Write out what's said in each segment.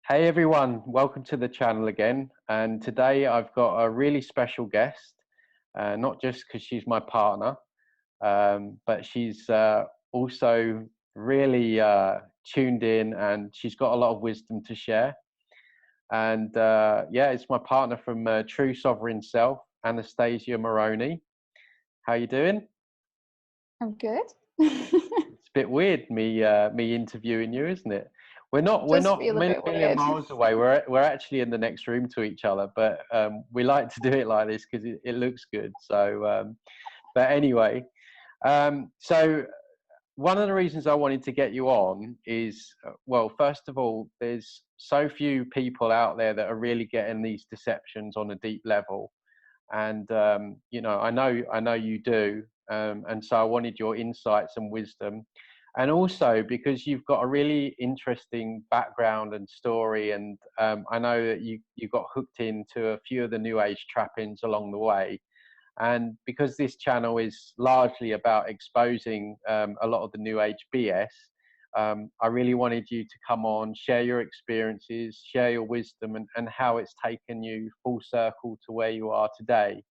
Hey everyone, welcome to the channel again. And today I've got a really special guest, not just because she's my partner, but she's also really tuned in and she's got a lot of wisdom to share. And yeah, it's my partner from True Sovereign Self, Anastasia Moroney. How you doing? I'm good. It's a bit weird me interviewing you, isn't it? We're Does not feel a many bit million weird. miles away. We're actually in the next room to each other, but we like to do it like this because it looks good. So, but anyway, so one of the reasons I wanted to get you on is, well, first of all, there's so few people out there that are really getting these deceptions on a deep level, and I know you do, and so I wanted your insights and wisdom, and also because you've got a really interesting background and story, and I know that you got hooked into a few of the new age trappings along the way, and because this channel is largely about exposing a lot of the new age BS. I really wanted you to come on, share your experiences, share your wisdom, and how it's taken you full circle to where you are today.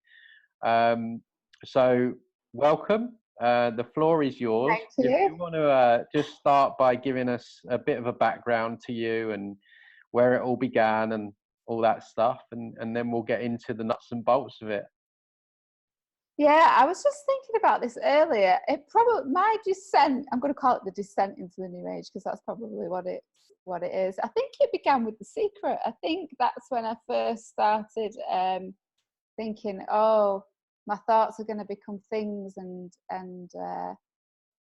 Um, so, welcome. The floor is yours. Thank If you. you want to just start by giving us a bit of a background to you and where it all began and all that stuff, and then we'll get into the nuts and bolts of it. Yeah, I was just thinking about this earlier. It probably my descent. I'm going to call it the descent into the new age because that's probably what it is. I think it began with The Secret. I think that's when I first started thinking, oh, my thoughts are going to become things, and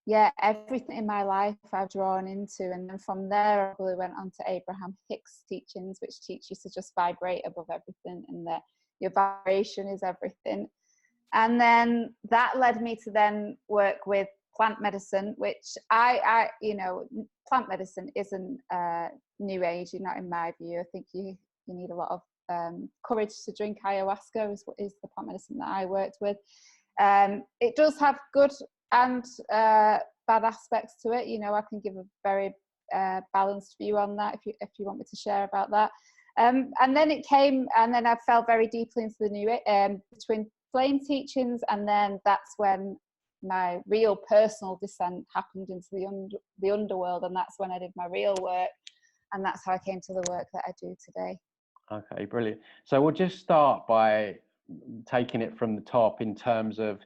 yeah, everything in my life I've drawn into. And then from there, I probably went on to Abraham Hicks' teachings, which teach you to just vibrate above everything and that your vibration is everything. And then that led me to then work with plant medicine, which plant medicine isn't new age, not in my view. I think you need a lot of courage to drink ayahuasca is the plant medicine that I worked with. It does have good and bad aspects to it. I can give a very balanced view on that if you want me to share about that. And then I fell very deeply into the between flame teachings, and then that's when my real personal descent happened into the underworld, and that's when I did my real work, and that's how I came to the work that I do today. Okay, brilliant. So we'll just start by taking it from the top in terms of,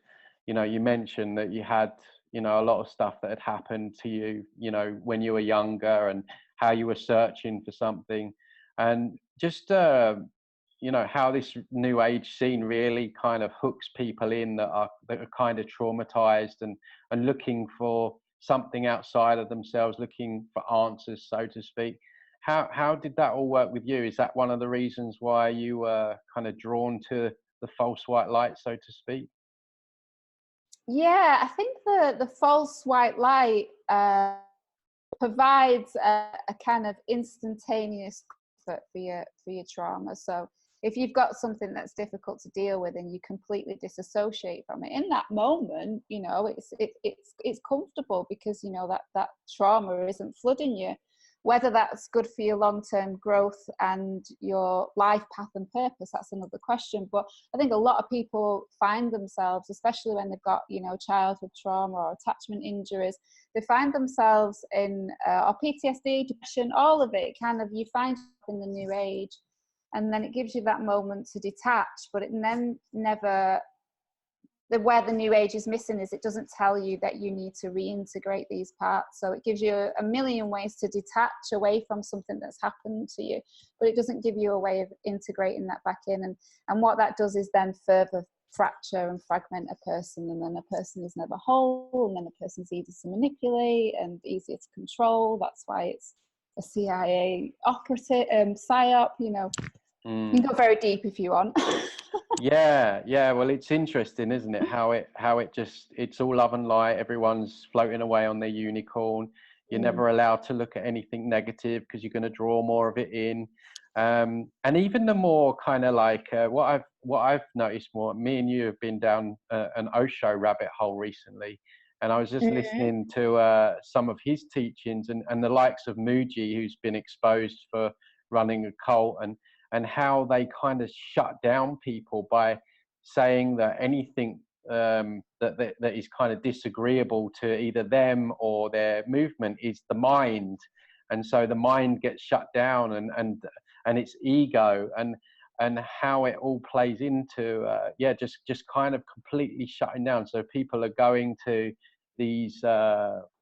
you mentioned that you had, a lot of stuff that had happened to you, when you were younger and how you were searching for something, and just, how this new age scene really kind of hooks people in that are kind of traumatized and looking for something outside of themselves, looking for answers, so to speak. How did that all work with you? Is that one of the reasons why you were kind of drawn to the false white light, so to speak? Yeah, I think the false white light provides a kind of instantaneous comfort for your trauma. So if you've got something that's difficult to deal with and you completely disassociate from it in that moment, it's comfortable because that trauma isn't flooding you. Whether that's good for your long-term growth and your life path and purpose, that's another question. But I think a lot of people find themselves, especially when they've got childhood trauma or attachment injuries, they find themselves in or PTSD, depression, all of it. Kind of you find in the new age, and then it gives you that moment to detach. But it then never. Where the new age is missing is it doesn't tell you that you need to reintegrate these parts. So it gives you a million ways to detach away from something that's happened to you, but it doesn't give you a way of integrating that back in. And what that does is then further fracture and fragment a person, and then a person is never whole, and then a person's easy to manipulate and easier to control. That's why it's a CIA operative, psyop. You can go very deep if you want. Yeah. Well, it's interesting, isn't it? How it's all love and light. Everyone's floating away on their unicorn. You're never allowed to look at anything negative because you're going to draw more of it in. And even the more kind of like what I've noticed more. Me and you have been down an Osho rabbit hole recently, and I was just listening to some of his teachings and the likes of Muji, who's been exposed for running a cult, and how they kind of shut down people by saying that anything that is kind of disagreeable to either them or their movement is the mind, and so the mind gets shut down, and its ego, and how it all plays into just kind of completely shutting down. So people are going to these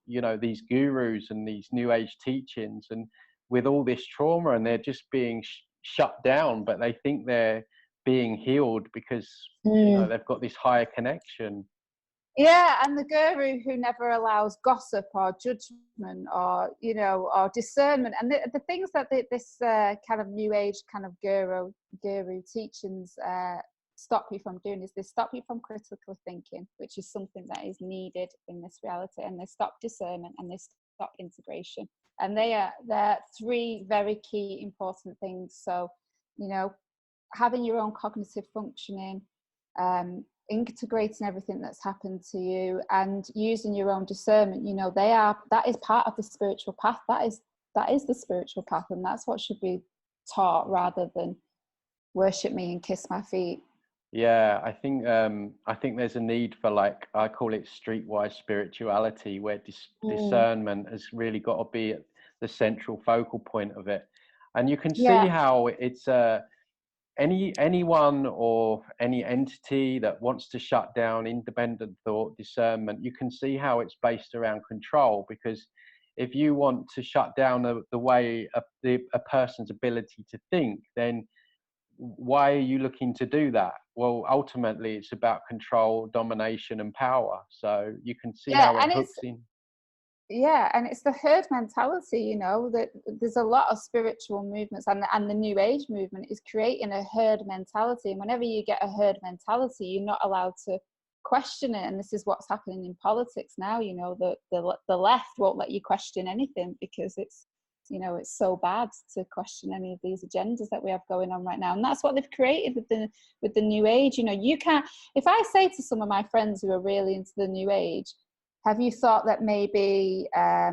these gurus and these new age teachings, and with all this trauma, and they're just being shut down, but they think they're being healed because they've got this higher connection. Yeah, and the guru who never allows gossip or judgment or or discernment, and the things that this kind of new age kind of guru teachings stop you from doing is they stop you from critical thinking, which is something that is needed in this reality, and they stop discernment, and they stop integration, and they're three very key important things. So having your own cognitive functioning, integrating everything that's happened to you, and using your own discernment, that is part of the spiritual path. That is the spiritual path, and that's what should be taught rather than worship me and kiss my feet. Yeah, I think there's a need for, like, I call it streetwise spirituality, where discernment has really got to be at the central focal point of it. And you can see how it's anyone or any entity that wants to shut down independent thought, discernment, you can see how it's based around control. Because if you want to shut down the way a person's ability to think, then why are you looking to do that? Well, ultimately it's about control, domination, and power. So you can see how it hooks in. Yeah, and it's the herd mentality, that there's a lot of spiritual movements, and the new age movement is creating a herd mentality. And whenever you get a herd mentality, you're not allowed to question it. And this is what's happening in politics now. The left won't let you question anything because it's so bad to question any of these agendas that we have going on right now. And that's what they've created with the new age. You can't, if I say to some of my friends who are really into the new age, have you thought that maybe that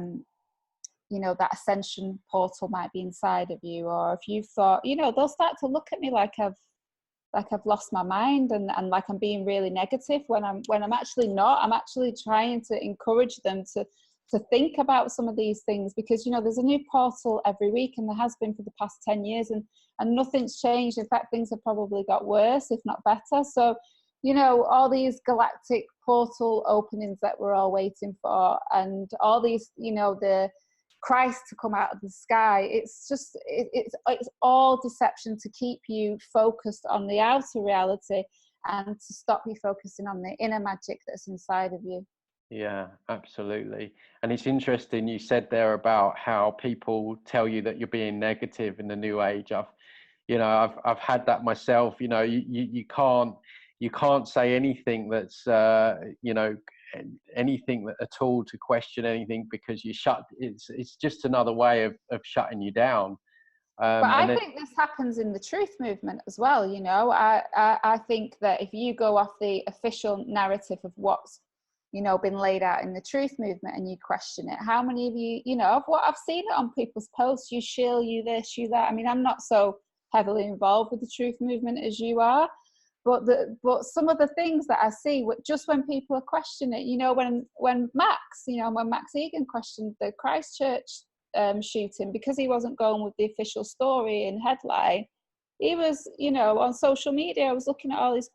ascension portal might be inside of you? Or if you've thought, they'll start to look at me like I've lost my mind, and like I'm being really negative when I'm actually not. I'm actually trying to encourage them to think about some of these things, because there's a new portal every week, and there has been for the past 10 years, and nothing's changed. In fact, things have probably got worse, if not better. So all these galactic portal openings that we're all waiting for, and all these the Christ to come out of the sky, it's just it's all deception to keep you focused on the outer reality and to stop you focusing on the inner magic that's inside of you. Yeah, absolutely. And it's interesting you said there about how people tell you that you're being negative in the new age. I've had that myself. You can't say anything that's anything at all to question anything, because it's just another way of shutting you down. But I think this happens in the truth movement as well. I think that if you go off the official narrative of what's been laid out in the truth movement, and you question it, how many of you, I've seen it on people's posts, you shill, you this, you that. I mean, I'm not so heavily involved with the truth movement as you are, but some of the things that I see, just when people are questioning it, when Max Egan questioned the Christchurch shooting because he wasn't going with the official story and headline, he was, on social media, I was looking at all his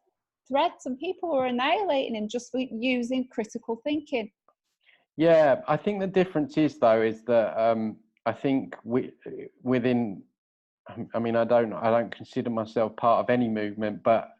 threads, and people were annihilating him just for using critical thinking. Yeah, I think the difference is that I think within, I mean, I don't consider myself part of any movement, but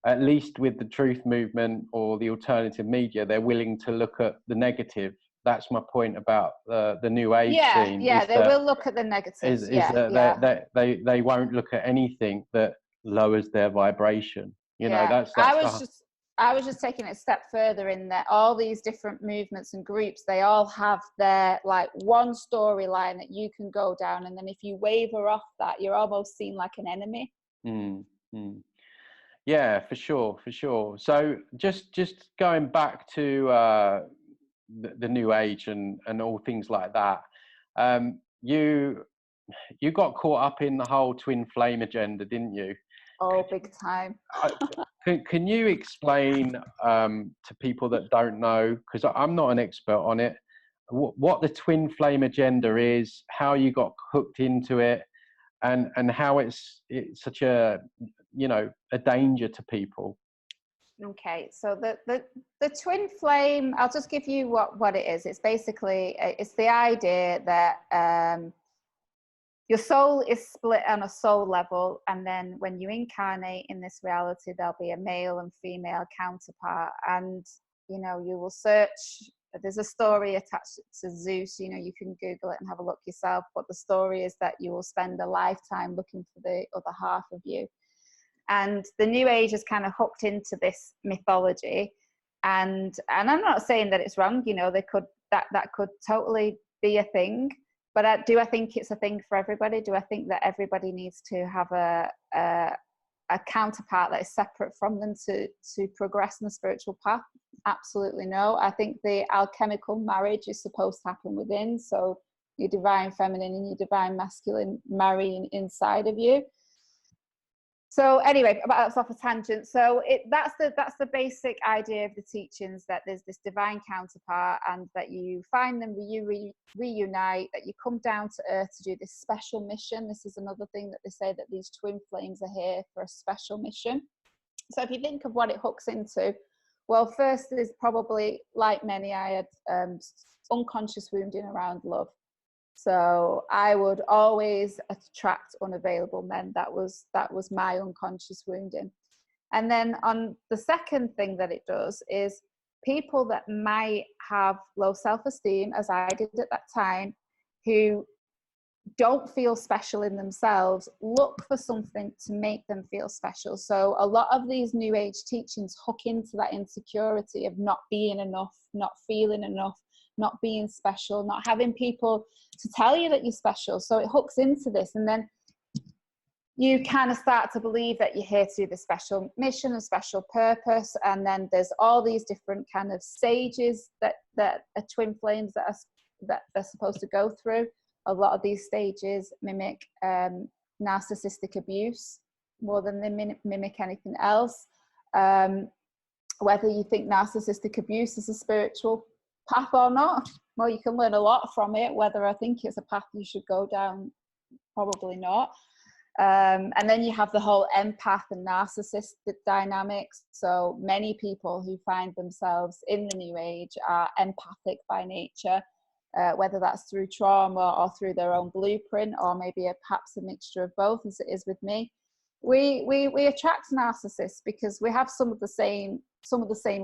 at least with the truth movement or the alternative media, they're willing to look at the negative. That's my point about the new age scene. Yeah, they will look at the negatives. They won't look at anything that lowers their vibration. I was just taking it a step further in that all these different movements and groups, they all have their one storyline that you can go down, and then if you waver off that, you're almost seen like an enemy. Yeah, for sure. So just going back to the new age and all things like that, you got caught up in the whole twin flame agenda, didn't you? Oh, big time. Can you explain to people that don't know, because I'm not an expert on it, what the twin flame agenda is, how you got hooked into it, and how it's such a, you know, a danger to people? Okay, so the twin flame, I'll just give you what it is. It's basically, it's the idea that your soul is split on a soul level, and then when you incarnate in this reality, there'll be a male and female counterpart, and you know, you will search. There's a story attached to Zeus, you know, you can Google it and have a look yourself, but the story is that you will spend a lifetime looking for the other half of you. And the New Age is kind of hooked into this mythology, and I'm not saying that it's wrong. You know, that could totally be a thing. But I think it's a thing for everybody? Do I think that everybody needs to have a counterpart that is separate from them to progress in the spiritual path? Absolutely no. I think the alchemical marriage is supposed to happen within. So your divine feminine and your divine masculine marrying inside of you. So anyway, that's off a tangent. So that's the basic idea of the teachings, that there's this divine counterpart, and that you find them, reunite, that you come down to earth to do this special mission. This is another thing that they say, that these twin flames are here for a special mission. So if you think of what it hooks into, well, first is probably, like many, I had unconscious wounding around love. So I would always attract unavailable men. That was my unconscious wounding. And then on the second thing that it does is, people that might have low self-esteem, as I did at that time, who don't feel special in themselves, look for something to make them feel special. So a lot of these New Age teachings hook into that insecurity of not being enough, not feeling enough, not being special, not having people to tell you that you're special. So it hooks into this, and then you kind of start to believe that you're here to do the special mission and special purpose. And then there's all these different kind of stages that are twin flames that they're supposed to go through. A lot of these stages mimic narcissistic abuse more than they mimic anything else. Whether you think narcissistic abuse is a spiritual path or not, well, you can learn a lot from it. Whether I think it's a path you should go down, probably not. And then you have the whole empath and narcissist dynamics. So many people who find themselves in the New Age are empathic by nature, whether that's through trauma or through their own blueprint, or maybe perhaps a mixture of both, as it is with me. We attract narcissists because we have some of the same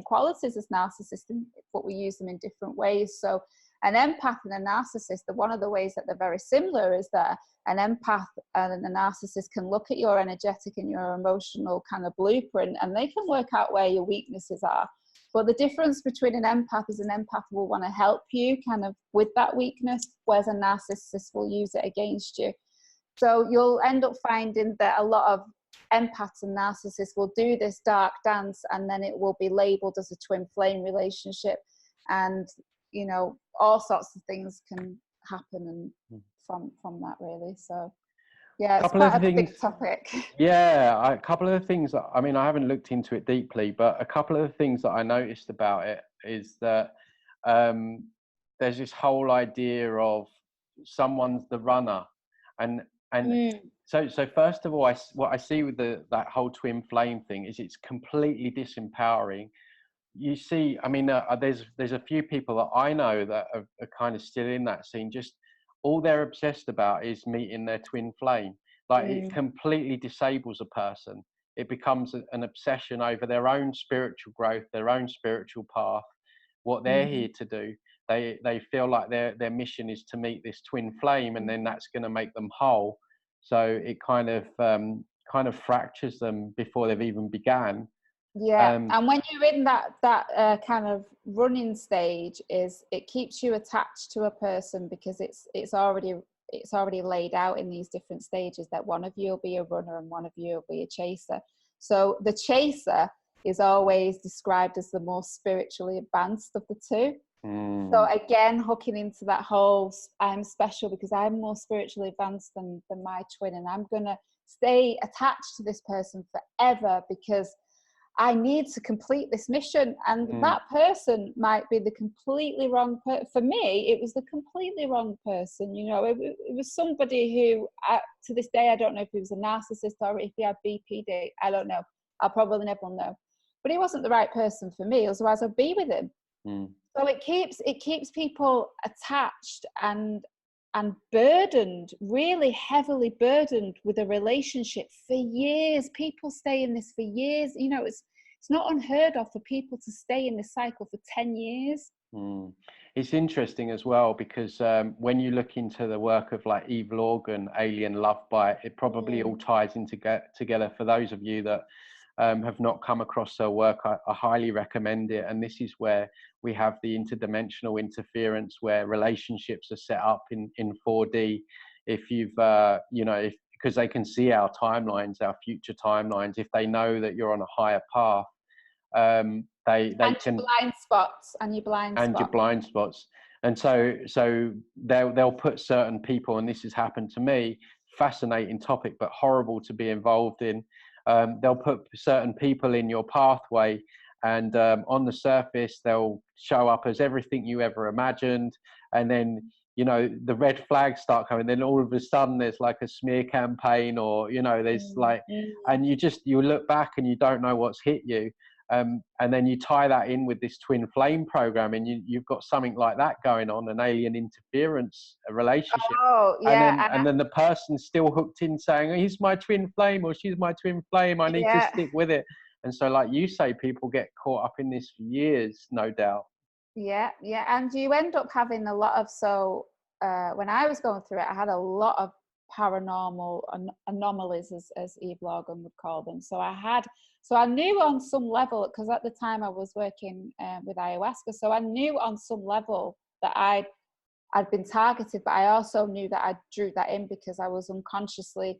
qualities as narcissists, but we use them in different ways. So an empath and a narcissist, one of the ways that they're very similar is that an empath and a narcissist can look at your energetic and your emotional kind of blueprint, and they can work out where your weaknesses are. But the difference between an empath is an empath will want to help you kind of with that weakness, whereas a narcissist will use it against you. So you'll end up finding that a lot of empaths and narcissists will do this dark dance, and then it will be labeled as a twin flame relationship. And, you know, all sorts of things can happen and from that, really. So, yeah, it's quite a big topic. Yeah, a couple of the things that, I mean, I haven't looked into it deeply, but a couple of the things that I noticed about it is that there's this whole idea of someone's the runner. And so first of all, what I see with that whole twin flame thing is it's completely disempowering. You see, I mean, there's a few people that I know that are kind of still in that scene. Just all they're obsessed about is meeting their twin flame. Like it completely disables a person. It becomes an obsession over their own spiritual growth, their own spiritual path, what they're here to do. They feel like their mission is to meet this twin flame, and then that's going to make them whole. So it kind of fractures them before they've even began. Yeah, and when you're in that kind of running stage, it keeps you attached to a person because it's already laid out in these different stages that one of you will be a runner and one of you will be a chaser. So the chaser is always described as the more spiritually advanced of the two. So Mm. again, hooking into that whole I'm special because I'm more spiritually advanced than my twin, and I'm gonna stay attached to this person forever because I need to complete this mission. And Mm. that person might be the completely wrong for me. It was the completely wrong person. You know, it was somebody who, to this day, I don't know if he was a narcissist or if he had BPD. I don't know. I'll probably never know. But he wasn't the right person for me. Otherwise, I'd be with him. Mm. So it keeps people attached and burdened, really heavily burdened with a relationship for years. People stay in this for years. You know, it's not unheard of for people to stay in this cycle for 10 years. Mm. It's interesting as well because when you look into the work of like Eve Lorgan, Alien Love Bite, it probably all ties in together. For those of you that have not come across her work, I highly recommend it. And this is where we have the interdimensional interference, where relationships are set up in 4D. If you've, because they can see our timelines, our future timelines, if they know that you're on a higher path, they And can, your blind and your spots. blind spots. And so they'll put certain people, and this has happened to me, fascinating topic, but horrible to be involved in. They'll put certain people in your pathway, and on the surface, they'll show up as everything you ever imagined. And then, the red flags start coming. Then all of a sudden, there's like a smear campaign, or, there's like, and you look back and you don't know what's hit you. And then you tie that in with this twin flame program, and you've got something like that going on, an alien interference relationship. Oh, yeah. And then the person's still hooked in saying, oh, he's my twin flame or she's my twin flame. I need to stick with it. And so, like you say, people get caught up in this for years, no doubt. Yeah. And you end up having a lot of, when I was going through it, I had a lot of paranormal anomalies, as Eve Lorgan would call them. So I knew on some level, because at the time I was working with ayahuasca, so I knew on some level that I'd been targeted, but I also knew that I drew that in because I was unconsciously,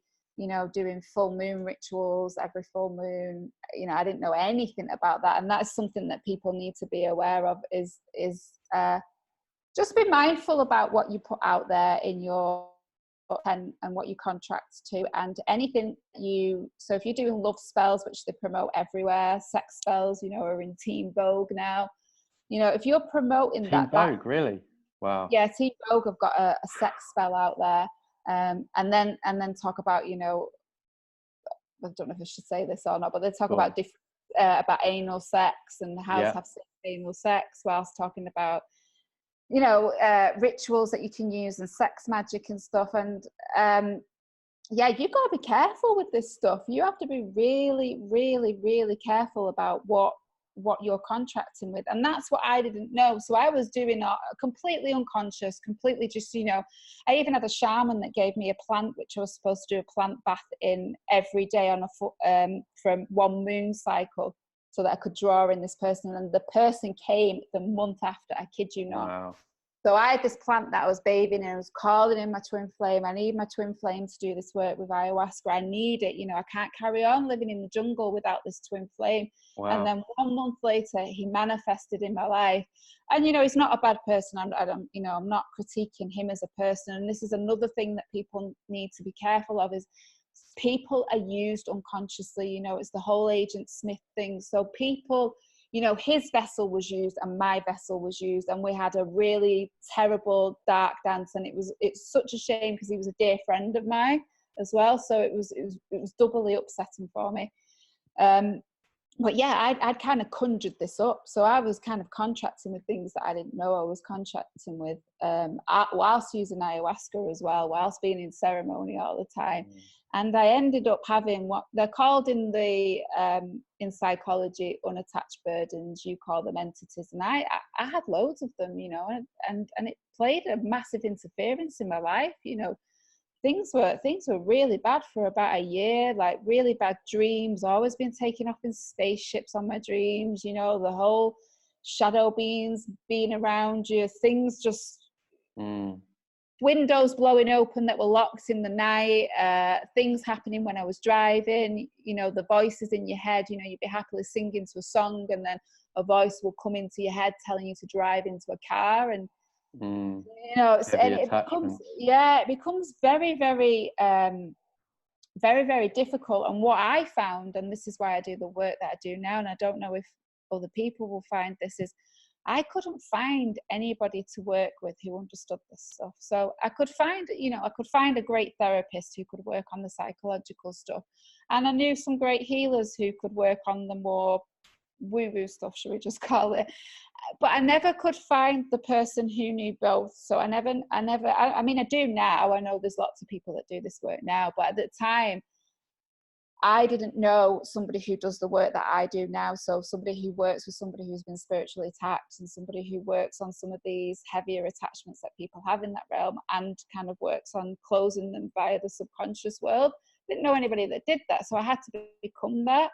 doing full moon rituals every full moon. I didn't know anything about that, and that's something that people need to be aware of. Is just be mindful about what you put out there in your and what you contract to, and anything so if you're doing love spells, which they promote everywhere, sex spells, are in Teen Vogue now. If you're promoting Teen Vogue, really? Wow. Yeah, Teen Vogue have got a sex spell out there, and then talk about, I don't know if I should say this or not, but they talk about different about anal sex and how to have anal sex, whilst talking about rituals that you can use and sex magic and stuff. And you've got to be careful with this stuff. You have to be really, really, really careful about what you're contracting with. And that's what I didn't know. So I was doing completely unconscious, completely just, I even had a shaman that gave me a plant, which I was supposed to do a plant bath in every day on from one moon cycle, so that I could draw in this person. And the person came the month after, I kid you not. Wow. So I had this plant that I was bathing in. I was calling in my twin flame. I need my twin flame to do this work with ayahuasca. I need it. I can't carry on living in the jungle without this twin flame. Wow. And then 1 month later, he manifested in my life. And, he's not a bad person. I'm not critiquing him as a person. And this is another thing that people need to be careful of, is people are used unconsciously. It's the whole Agent Smith thing. So people, his vessel was used and my vessel was used, and we had a really terrible dark dance. And it's such a shame, because he was a dear friend of mine as well. So it was doubly upsetting for me. But yeah, I'd kind of conjured this up. So I was kind of contracting with things that I didn't know I was contracting with, whilst using ayahuasca as well, whilst being in ceremony all the time. And I ended up having what they're called in psychology unattached burdens. You call them entities, and I had loads of them, and it played a massive interference in my life. Things were really bad for about a year, like really bad dreams, always been taken off in spaceships on my dreams, the whole shadow beings being around you, things just windows blowing open that were locked in the night, things happening when I was driving, you know, the voices in your head, you know, you'd be happily singing to a song and then a voice will come into your head telling you to drive into a car. And you know, and it becomes very, very very, very difficult. And what I found, and this is why I do the work that I do now, and I don't know if other people will find this, is I couldn't find anybody to work with who understood this stuff. So I could find, you know, I could find a great therapist who could work on the psychological stuff. And I knew some great healers who could work on the more woo-woo stuff, should we just call it. But I never could find the person who knew both. So I mean, I do now. I know there's lots of people that do this work now, but at the time, I didn't know somebody who does the work that I do now. So somebody who works with somebody who's been spiritually attacked, and somebody who works on some of these heavier attachments that people have in that realm, and kind of works on closing them via the subconscious world. Didn't know anybody that did that. So I had to become that.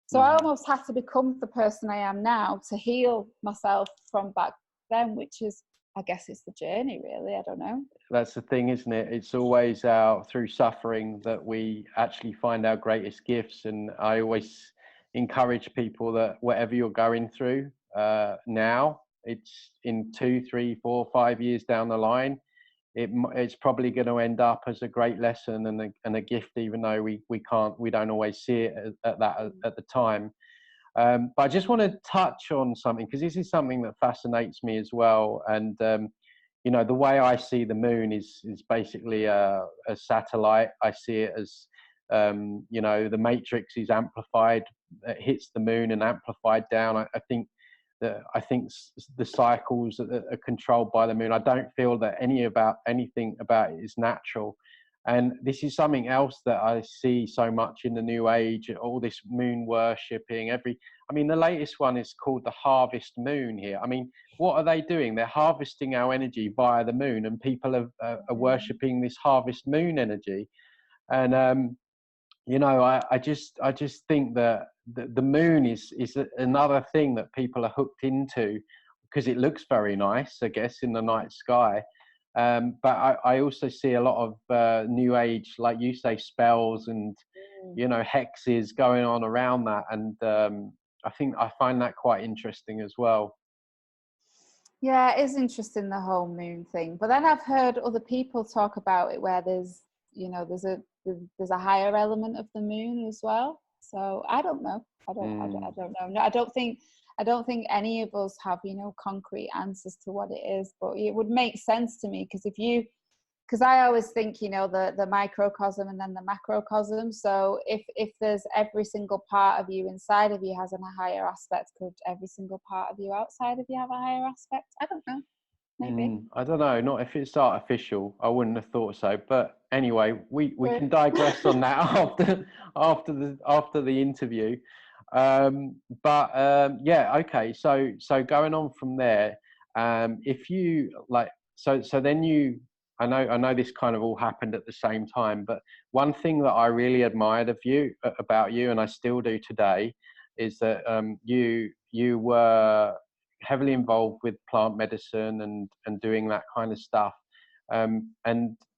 So I almost had to become the person I am now to heal myself from back then, which is, I guess it's the journey, really. I don't know. That's the thing, isn't it? It's always through suffering that we actually find our greatest gifts. And I always encourage people that whatever you're going through now, it's in 2, 3, 4, 5 years down the line, it's probably going to end up as a great lesson and a gift, even though we don't always see it at the time. But I just want to touch on something, because this is something that fascinates me as well. And you know, the way I see the moon is basically a satellite. I see it as you know, the matrix is amplified, it hits the moon and amplified down. I think the cycles are controlled by the moon. I don't feel that anything about it is natural. And this is something else that I see so much in the New Age, all this moon worshipping. I mean, the latest one is called the harvest moon here. I mean, what are they doing? They're harvesting our energy via the moon, and people are worshipping this harvest moon energy. And you know, I just think that the moon is another thing that people are hooked into, because it looks very nice, I guess, in the night sky. But I also see a lot of New Age, like you say, spells and, you know, hexes going on around that. And I find that quite interesting as well. Yeah, it is interesting, the whole moon thing. But then I've heard other people talk about it where there's a higher element of the moon as well. So I don't know. I don't know. No, I don't think any of us have, you know, concrete answers to what it is, but it would make sense to me, because I always think, you know, the microcosm and then the macrocosm. So if there's every single part of you inside of you has a higher aspect, could every single part of you outside of you have a higher aspect? I don't know. Maybe. I don't know. Not if it's artificial. I wouldn't have thought so. But anyway, we can digress on that after the interview. Yeah, okay. So going on from there, if you like, so then you, I know this kind of all happened at the same time, but one thing that I really admired about you, and I still do today, is that you were heavily involved with plant medicine and doing that kind of stuff, and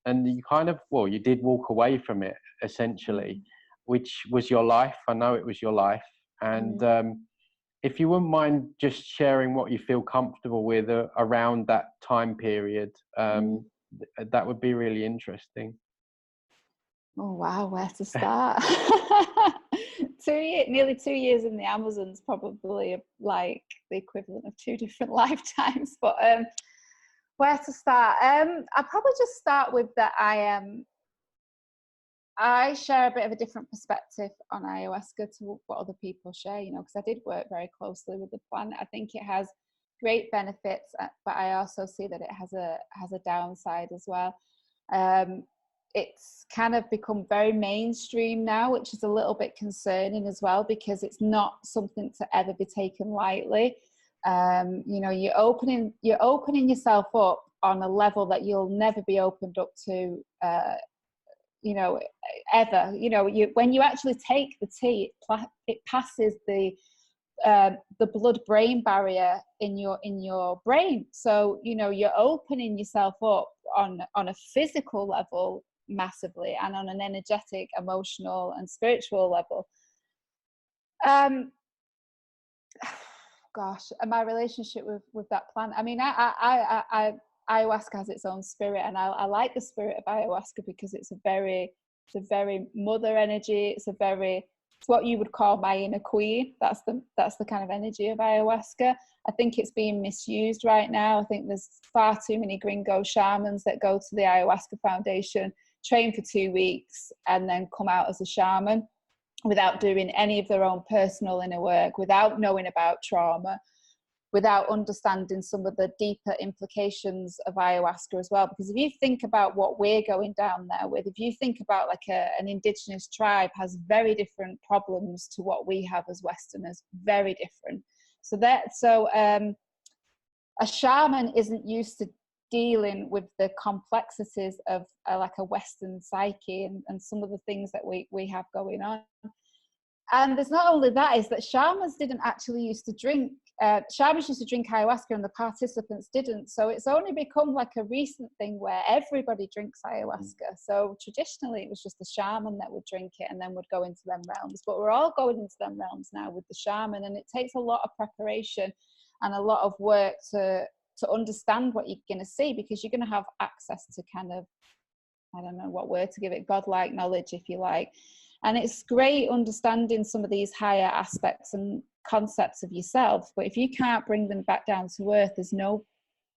you kind of, well, you did walk away from it essentially, which was your life. I know it was your life. And if you wouldn't mind just sharing what you feel comfortable with around that time period, that would be really interesting. Oh wow, where to start? Nearly 2 years in the Amazon's probably like the equivalent of 2 different lifetimes. But where to start? I'll probably just start with that I share a bit of a different perspective on ayahuasca to what other people share, you know, because I did work very closely with the plant. I think it has great benefits, but I also see that it has a downside as well. It's kind of become very mainstream now, which is a little bit concerning as well, because it's not something to ever be taken lightly. You know, you're opening yourself up on a level that you'll never be opened up to, you know, ever. You know, when you actually take the tea, it passes the blood-brain barrier in your brain. So, you know, you're opening yourself up on a physical level massively, and on an energetic, emotional, and spiritual level. Gosh, and my relationship with that plant. I mean, ayahuasca has its own spirit, and I like the spirit of ayahuasca because it's a very mother energy. It's what you would call my inner queen. That's the kind of energy of ayahuasca. I think it's being misused right now. I think there's far too many gringo shamans that go to the Ayahuasca Foundation, train for 2 weeks, and then come out as a shaman without doing any of their own personal inner work, without knowing about trauma, without understanding some of the deeper implications of ayahuasca as well. Because if you think about what we're going down there with, if you think about like an indigenous tribe has very different problems to what we have as Westerners, very different. So a shaman isn't used to dealing with the complexities of like a Western psyche and some of the things that we have going on. And there's not only that, is that shamans didn't actually used to drink. Shamans used to drink ayahuasca and the participants didn't. So it's only become like a recent thing where everybody drinks ayahuasca. So traditionally it was just the shaman that would drink it and then would go into them realms. But we're all going into them realms now with the shaman, and it takes a lot of preparation and a lot of work to understand what you're going to see, because you're going to have access to kind of, I don't know what word to give it, godlike knowledge, if you like. And it's great understanding some of these higher aspects and concepts of yourself, but if you can't bring them back down to earth, there's no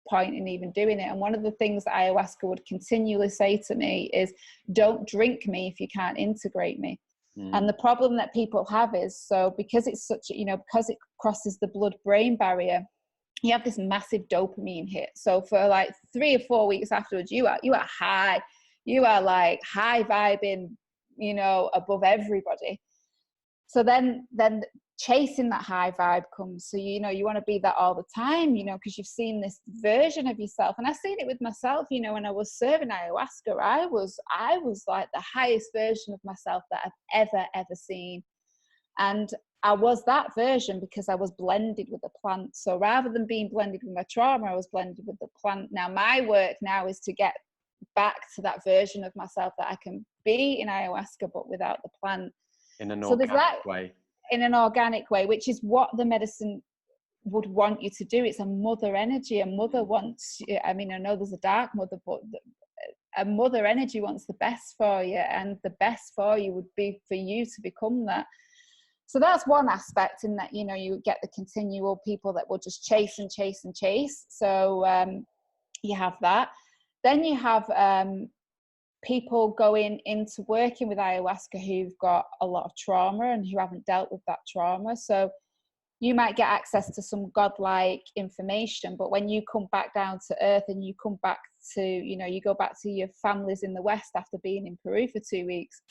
point in even doing it. And one of the things that ayahuasca would continually say to me is, don't drink me if you can't integrate me. And the problem that people have is, so because it's such, you know, because it crosses the blood-brain barrier, you have this massive dopamine hit. So for like 3 or 4 weeks afterwards, you are high, you are like high vibing, you know, above everybody. So then chasing that high vibe comes. So, you know, you want to be that all the time, you know, because you've seen this version of yourself. And I've seen it with myself, you know, when I was serving ayahuasca, I was like the highest version of myself that I've ever seen. And I was that version because I was blended with the plant. So rather than being blended with my trauma, I was blended with the plant. Now my work now is to get back to that version of myself that I can be in ayahuasca, but without the plant. In an so organic way. In an organic way, which is what the medicine would want you to do. It's a mother energy. A mother wants, I mean, I know there's a dark mother, but a mother energy wants the best for you, and the best for you would be for you to become that. So that's one aspect, in that, you know, you get the continual people that will just chase and chase and chase. So you have that. Then you have people going into working with ayahuasca who've got a lot of trauma and who haven't dealt with that trauma. So you might get access to some godlike information, but when you come back down to earth and you come back to, you know, you go back to your families in the West after being in Peru for 2 weeks,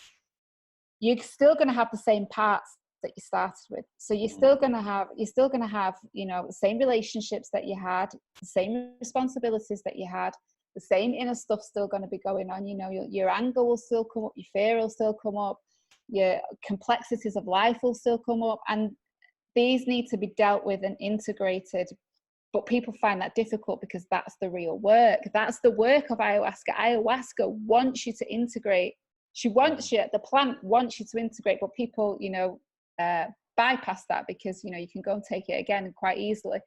you're still going to have the same parts that you started with. So you're still going to have, you know, the same relationships that you had, the same responsibilities that you had, the same inner stuff still going to be going on. You know, your anger will still come up, your fear will still come up, your complexities of life will still come up, and these need to be dealt with and integrated. But people find that difficult because that's the real work. That's the work of ayahuasca. Ayahuasca wants you to integrate. She wants you, the plant wants you to integrate, but people, you know, bypass that because, you know, you can go and take it again quite easily.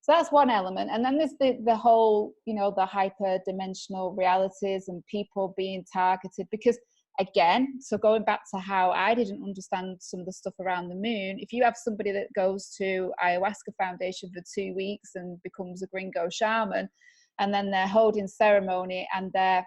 So that's one element. And then there's the whole, you know, the hyper-dimensional realities and people being targeted. Because again, so going back to how I didn't understand some of the stuff around the moon, if you have somebody that goes to Ayahuasca Foundation for 2 weeks and becomes a gringo shaman, and then they're holding ceremony and they're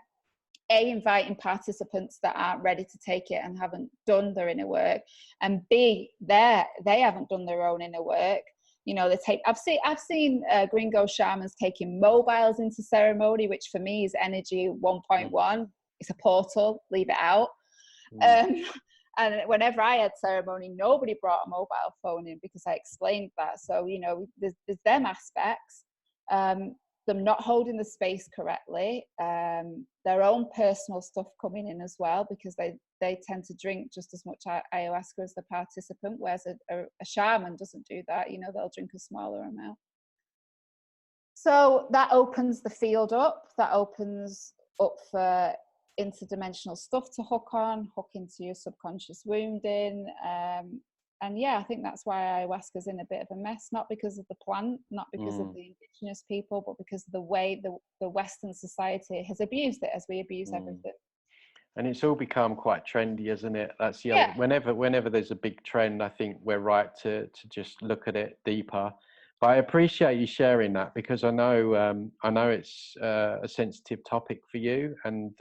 inviting participants that aren't ready to take it and haven't done their inner work, and B, they haven't done their own inner work. You know, I've seen gringo shamans taking mobiles into ceremony, which for me is energy 1.1. It's a portal, leave it out. And whenever I had ceremony, nobody brought a mobile phone in because I explained that. So, you know, there's them aspects. them not holding the space correctly, their own personal stuff coming in as well, because they tend to drink just as much ayahuasca as the participant, whereas a shaman doesn't do that. You know, they'll drink a smaller amount. So that opens the field up. That opens up for interdimensional stuff to hook into your subconscious wounding. And yeah, I think that's why ayahuasca's in a bit of a mess, not because of the plant, not because of the indigenous people, but because of the way the Western society has abused it, as we abuse everything. And it's all become quite trendy, isn't it? That's the other, whenever there's a big trend, I think we're right to just look at it deeper. But I appreciate you sharing that, because I know it's a sensitive topic for you, and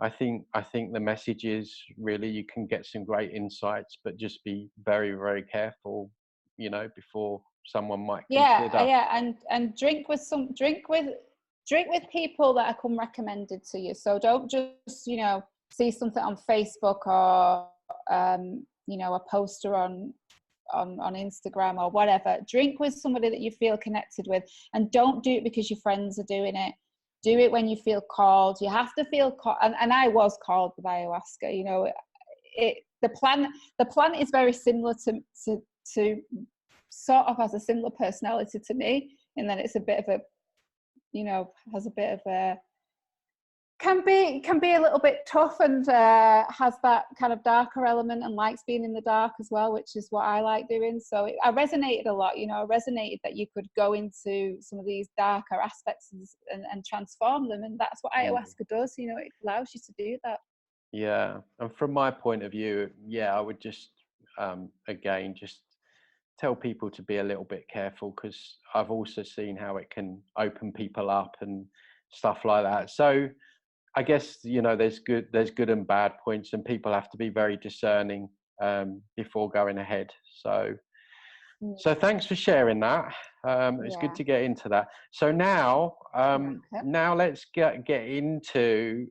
I think the message is really, you can get some great insights, but just be very, very careful, you know, before someone might consider. And drink with people that are come recommended to you. So don't just, you know, see something on Facebook or you know, a poster on Instagram or whatever. Drink with somebody that you feel connected with, and don't do it because your friends are doing it. Do it when you feel called. You have to feel called, and I was called with ayahuasca. You know, the plant is very similar to sort of has a similar personality to me, and then it's a bit of a, you know, has a bit of a, can be a little bit tough, and has that kind of darker element, and likes being in the dark as well, which is what I like doing. So I resonated a lot, you know. I resonated that you could go into some of these darker aspects and transform them, and that's what ayahuasca does. You know, it allows you to do that. Yeah, and from my point of view, I would just again just tell people to be a little bit careful, because I've also seen how it can open people up and stuff like that. So I guess, you know, there's good and bad points, and people have to be very discerning before going ahead. So thanks for sharing that. It's good to get into that. So now let's get into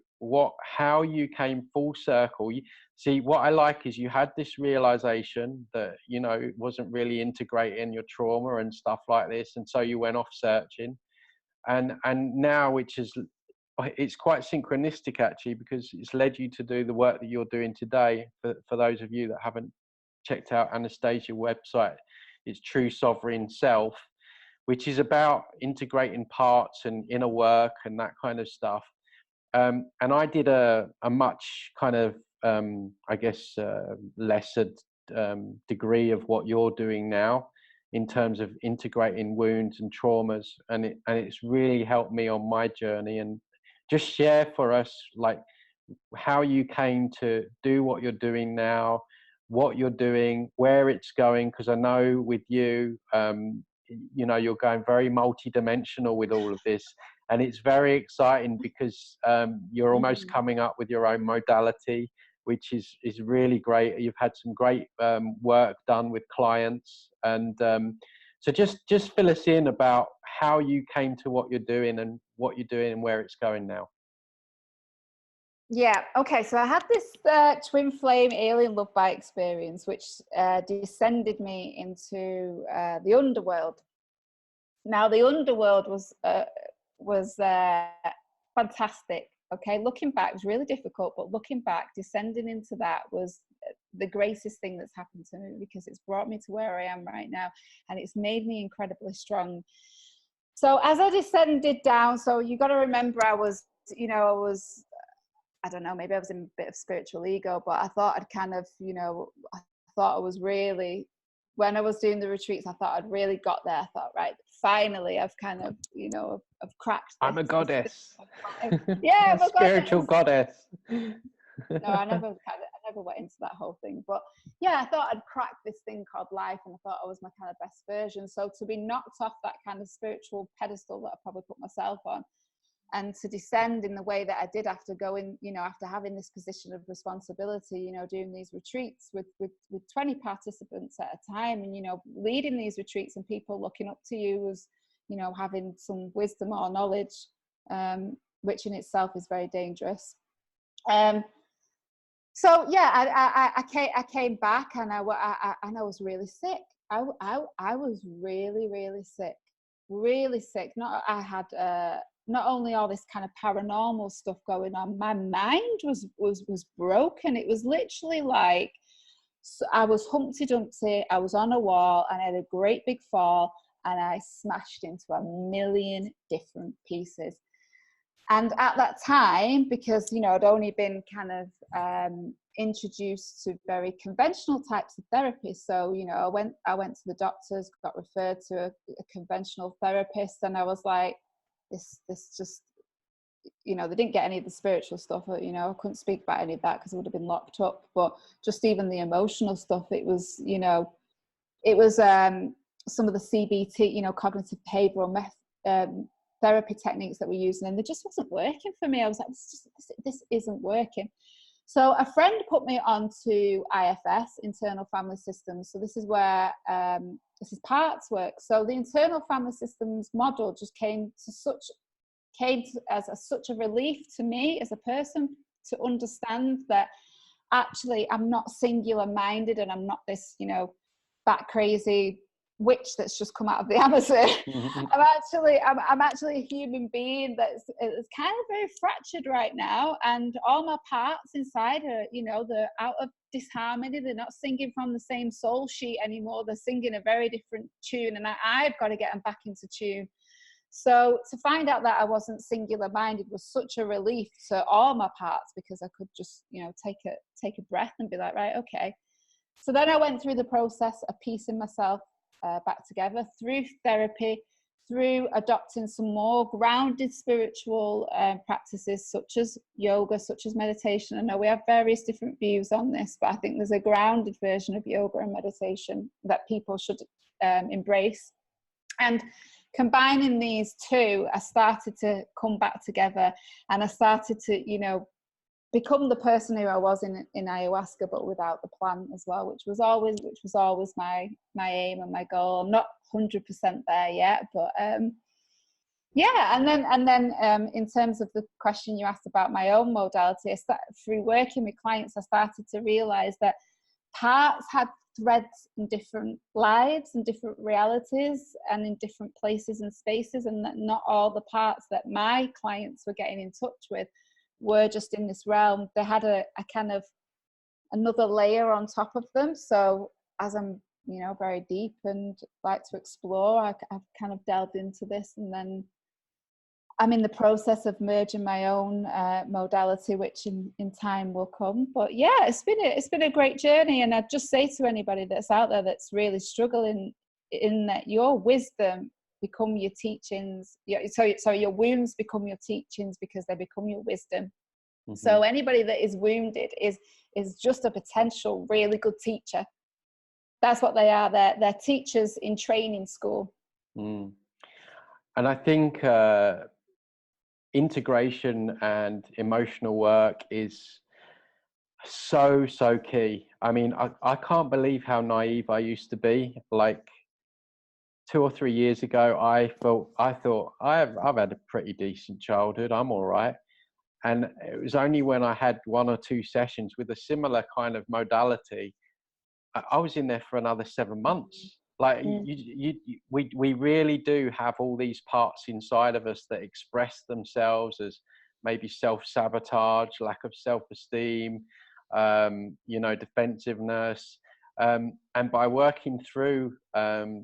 how you came full circle. See, what I like is you had this realization that, you know, it wasn't really integrating your trauma and stuff like this, and so you went off searching, and now, which is, it's quite synchronistic actually, because it's led you to do the work that you're doing today. For those of you that haven't checked out Anastasia's website, it's True Sovereign Self, which is about integrating parts and inner work and that kind of stuff. And I did a much kind of I guess lesser degree of what you're doing now, in terms of integrating wounds and traumas, and it's really helped me on my journey. And just share for us, like, how you came to do what you're doing now, what you're doing, where it's going, because I know with you, you know, you're going very multi-dimensional with all of this, and it's very exciting because you're almost coming up with your own modality, which is really great. You've had some great work done with clients, and so just fill us in about how you came to what you're doing and what you're doing and where it's going now. Yeah, okay, so I had this twin flame alien love bite experience, which descended me into the underworld. Now, the underworld was fantastic. Okay, looking back, it was really difficult, but looking back, descending into that was the greatest thing that's happened to me, because it's brought me to where I am right now, and it's made me incredibly strong. So as I descended down, so you got to remember, I don't know, maybe I was in a bit of spiritual ego, but I thought I'd kind of, you know, I thought I was really, when I was doing the retreats, I thought I'd really got there. I thought, right, finally, I've kind of, you know, I've cracked this. I'm a goddess. Yeah, I'm a spiritual goddess. No, I never went into that whole thing. But yeah, I thought I'd cracked this thing called life, and I thought I was my kind of best version. So to be knocked off that kind of spiritual pedestal that I probably put myself on, and to descend in the way that I did after going, you know, after having this position of responsibility, you know, doing these retreats with 20 participants at a time, and, you know, leading these retreats and people looking up to you as, you know, having some wisdom or knowledge, which in itself is very dangerous. So yeah, I came back, and I was really sick. I was really, really sick really sick. Not only all this kind of paranormal stuff going on, my mind was broken. It was literally like, so I was Humpty Dumpty, I was on a wall, and I had a great big fall, and I smashed into a million different pieces. And at that time, because, you know, I'd only been kind of introduced to very conventional types of therapy. So, you know, I went to the doctors, got referred to a conventional therapist, and I was like, this just, you know, they didn't get any of the spiritual stuff, you know, I couldn't speak about any of that because I would have been locked up. But just even the emotional stuff, it was, you know, it was some of the CBT, you know, cognitive behavioral therapy techniques that we're using, and they just wasn't working for me. I was like, this isn't working. So a friend put me onto IFS, internal family systems. So this is where this is parts work. So the internal family systems model just came as such a relief to me as a person, to understand that actually I'm not singular minded, and I'm not this, you know, bat crazy witch that's just come out of the Amazon. I'm actually a human being that's kind of very fractured right now, and all my parts inside are, you know, they're out of disharmony. They're not singing from the same soul sheet anymore. They're singing a very different tune, and I've got to get them back into tune. So to find out that I wasn't singular minded was such a relief to all my parts, because I could just, you know, take a breath and be like, right, okay. So then I went through the process of piecing myself back together through therapy, through adopting some more grounded spiritual practices such as yoga, such as meditation. I know we have various different views on this, but I think there's a grounded version of yoga and meditation that people should embrace. And combining these two, I started to come back together, and I started to, you know, become the person who I was in ayahuasca, but without the plant as well, which was always my aim and my goal. I'm not 100% there yet, but yeah. And then in terms of the question you asked about my own modality, through working with clients, I started to realize that parts had threads in different lives and different realities and in different places and spaces, and that not all the parts that my clients were getting in touch with were just in this realm. They had a kind of another layer on top of them. So as I'm, you know, very deep and like to explore, I've kind of delved into this, and then I'm in the process of merging my own modality, which in time will come. But yeah, it's been a great journey, and I'd just say to anybody that's out there that's really struggling, in that your wisdom become your teachings. So your wounds become your teachings, because they become your wisdom. Mm-hmm. So anybody that is wounded is just a potential really good teacher. That's what they are. They're teachers in training school. And I think integration and emotional work is so key. I mean, I can't believe how naive I used to be. Like 2 or 3 years ago, I thought I've had a pretty decent childhood. I'm all right. And it was only when I had 1 or 2 sessions with a similar kind of modality, I was in there for another 7 months. Like we really do have all these parts inside of us that express themselves as maybe self-sabotage, lack of self-esteem, you know, defensiveness. And by working through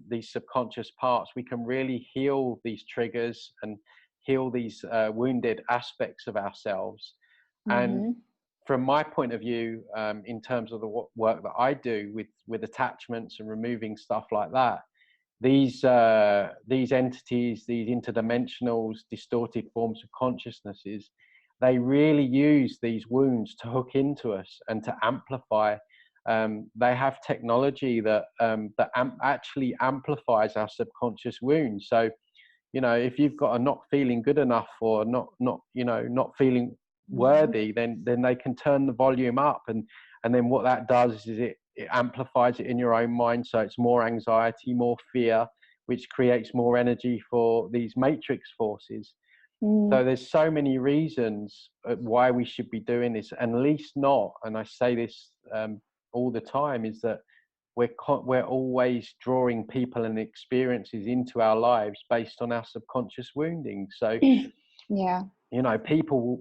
these subconscious parts, we can really heal these triggers and heal these wounded aspects of ourselves. And from my point of view, in terms of the work that I do with attachments and removing stuff like that, these entities, these interdimensionals, distorted forms of consciousnesses, they really use these wounds to hook into us and to amplify. They have technology that actually amplifies our subconscious wounds. So, you know, if you've got a not feeling good enough, or not feeling worthy, then they can turn the volume up, and then what that does is it amplifies it in your own mind. So it's more anxiety, more fear, which creates more energy for these matrix forces. So there's so many reasons why we should be doing this, and least not, and I say this all the time, is that we're always drawing people and experiences into our lives based on our subconscious wounding. So Yeah. you know,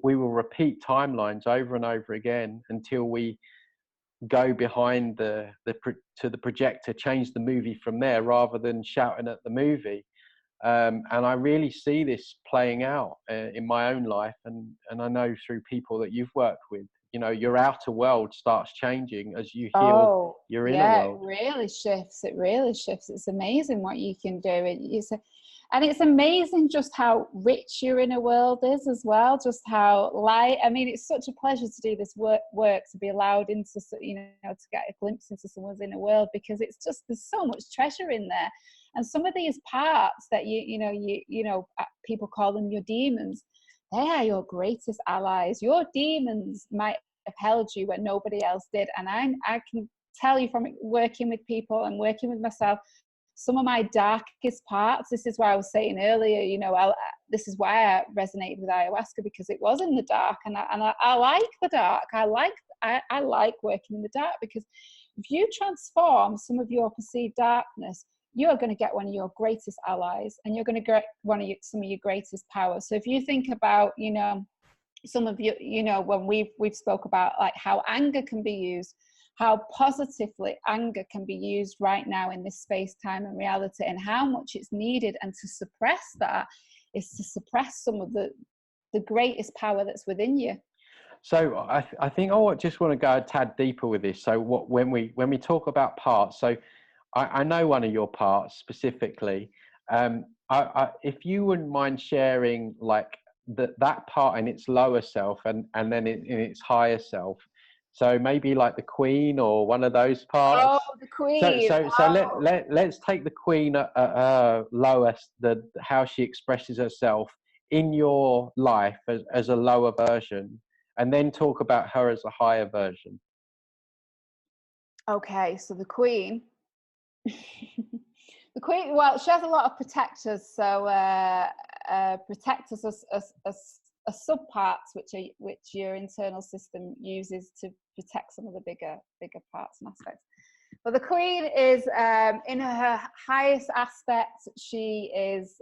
we will repeat timelines over and over again until we go behind to the projector, change the movie from there, rather than shouting at the movie. And I really see this playing out in my own life, and I know through people that you've worked with. You know, your outer world starts changing as you heal your inner world. It really shifts. It really shifts. It's amazing what you can do. And it's amazing just how rich your inner world is as well. Just how light. I mean, it's such a pleasure to do this work to be allowed into, you know, to get a glimpse into someone's inner world, because it's just, there's so much treasure in there. And some of these parts that you know, people call them your demons. They are your greatest allies. Your demons might have held you when nobody else did. And I can tell you from working with people and working with myself, some of my darkest parts, this is why I was saying earlier, you know, this is why I resonated with ayahuasca, because it was in the dark, and I like the dark. I like working in the dark, because if you transform some of your perceived darkness, you are going to get one of your greatest allies, and you're going to get some of your greatest power. So if you think about, you know, some of you know, when we've spoke about like how anger can be used, how positively anger can be used right now in this space, time and reality, and how much it's needed. And to suppress that is to suppress some of the greatest power that's within you. So I think I just want to go a tad deeper with this. So when we talk about parts, so I know one of your parts specifically. If you wouldn't mind sharing like that part in its lower self and then in its higher self. So maybe like the Queen or one of those parts. Oh, the Queen. So let's take the Queen lowest, how she expresses herself in your life as a lower version, and then talk about her as a higher version. Okay, so the Queen. The Queen, well, she has a lot of protectors. So protectors are subparts which your internal system uses to protect some of the bigger parts and aspects. But the Queen is in her highest aspect. She is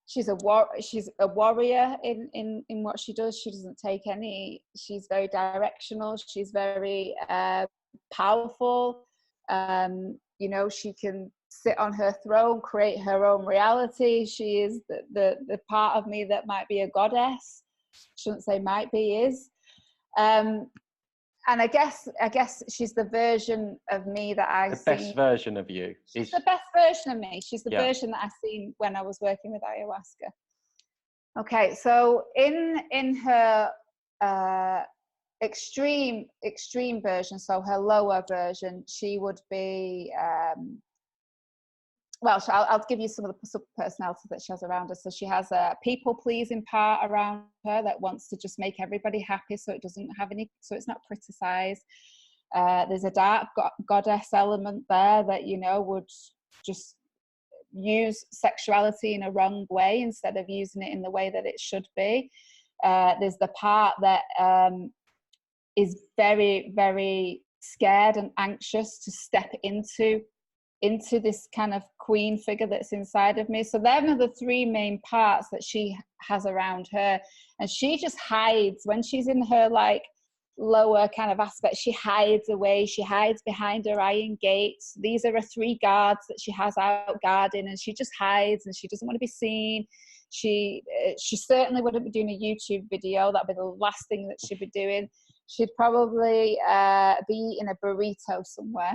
she's a warrior in what she does. She doesn't take any. She's very directional. She's very powerful. You know, she can sit on her throne, create her own reality. She is the part of me that might be a goddess. Shouldn't say might be, is. And I guess she's the version of me that I see. The best version of you. She's the best version of me. She's the version that I seen when I was working with ayahuasca. Okay, so in her extreme version, so her lower version, she would be well, I'll give you some of the sub-personalities that she has around her. So she has a people-pleasing part around her that wants to just make everybody happy, so it doesn't have any, so it's not criticized. There's a dark goddess element there that, you know, would just use sexuality in a wrong way instead of using it in the way that it should be. There's the part that is very, very scared and anxious to step into this kind of queen figure that's inside of me. So them are the three main parts that she has around her, and she just hides when she's in her like lower kind of aspect. She hides away, she hides behind her iron gates. These are her three guards that she has out guarding, and she just hides and she doesn't want to be seen. She certainly wouldn't be doing a YouTube video. That'd be the last thing that she'd be doing. She'd probably be eating a burrito somewhere.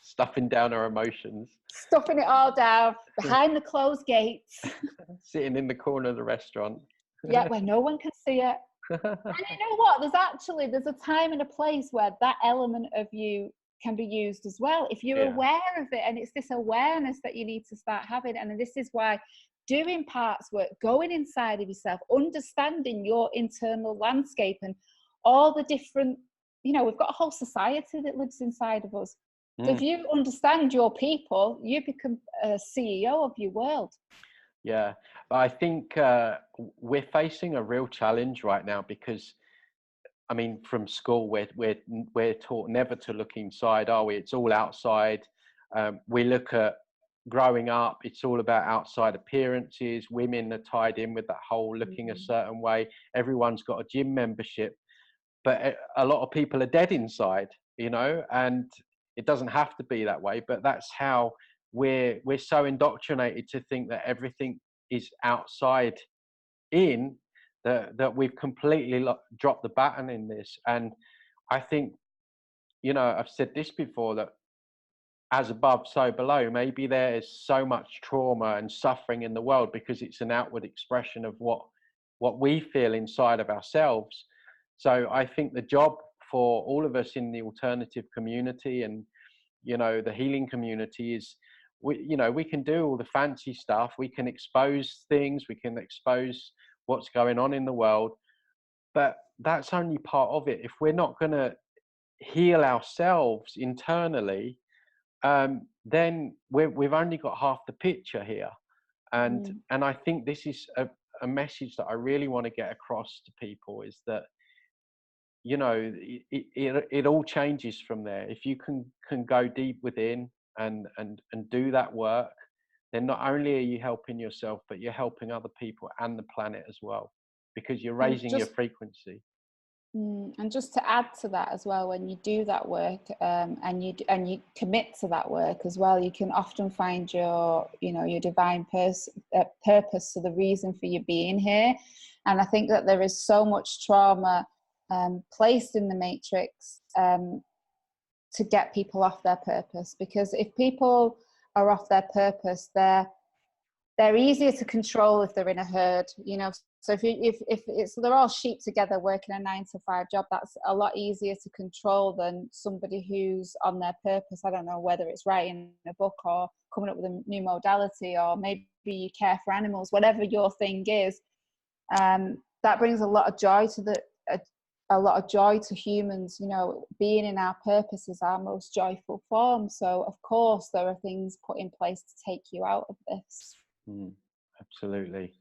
Stuffing down her emotions. Stuffing it all down behind the closed gates. Sitting in the corner of the restaurant. Yeah, where no one can see it. And you know what? There's a time and a place where that element of you can be used as well. If you're aware of it, and it's this awareness that you need to start having. And this is why doing parts work, going inside of yourself, understanding your internal landscape and all the different, you know, we've got a whole society that lives inside of us. So if you understand your people, you become a CEO of your world. Yeah, but I think we're facing a real challenge right now, because I mean, from school, we're taught never to look inside, are we? It's all outside. We look at growing up, it's all about outside appearances. Women are tied in with that whole looking a certain way. Everyone's got a gym membership, but a lot of people are dead inside, you know, and it doesn't have to be that way, but that's how we're so indoctrinated to think that everything is outside in, that we've completely dropped the baton in this. And I think, you know, I've said this before, that as above, so below. Maybe there is so much trauma and suffering in the world because it's an outward expression of what we feel inside of ourselves. So I think the job for all of us in the alternative community and, you know, the healing community is, we can do all the fancy stuff. We can expose things. We can expose what's going on in the world, but that's only part of it. If we're not going to heal ourselves internally, then we've only got half the picture here. And I think this is a message that I really want to get across to people, is that, you know, it all changes from there. If you can go deep within and do that work, then not only are you helping yourself, but you're helping other people and the planet as well, because you're raising your frequency. And just to add to that as well, when you do that work, and you commit to that work as well, you can often find your divine purpose, so the reason for you being here. And I think that there is so much trauma placed in the matrix to get people off their purpose, because if people are off their purpose, they're easier to control if they're in a herd, you know. So if they're all sheep together working a 9-to-5 job, that's a lot easier to control than somebody who's on their purpose. I don't know whether it's writing a book or coming up with a new modality, or maybe you care for animals, whatever your thing is. That brings a lot of joy to humans. You know, being in our purpose is our most joyful form. So of course there are things put in place to take you out of this. Absolutely.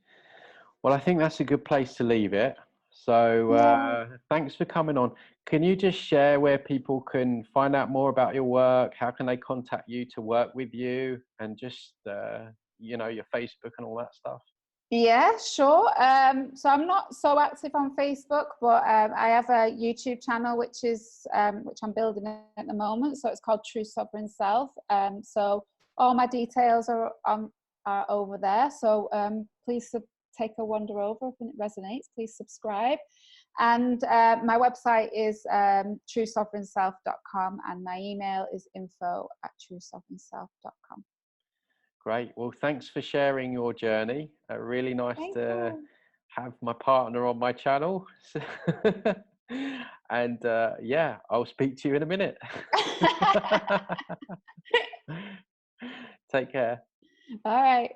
Well, I think that's a good place to leave it. So thanks for coming on. Can you just share where people can find out more about your work? How can they contact you to work with you, and just your Facebook and all that stuff? Yeah, sure. So I'm not so active on Facebook, but I have a YouTube channel which I'm building at the moment. So it's called True Sovereign Self. So all my details are over there. So please take a wander over. If it resonates, please subscribe. And my website is truesovereignself.com, and my email is info@truesovereignself.com. Great. Well, thanks for sharing your journey. Really nice to have my partner on my channel. And I'll speak to you in a minute. Take care. All right.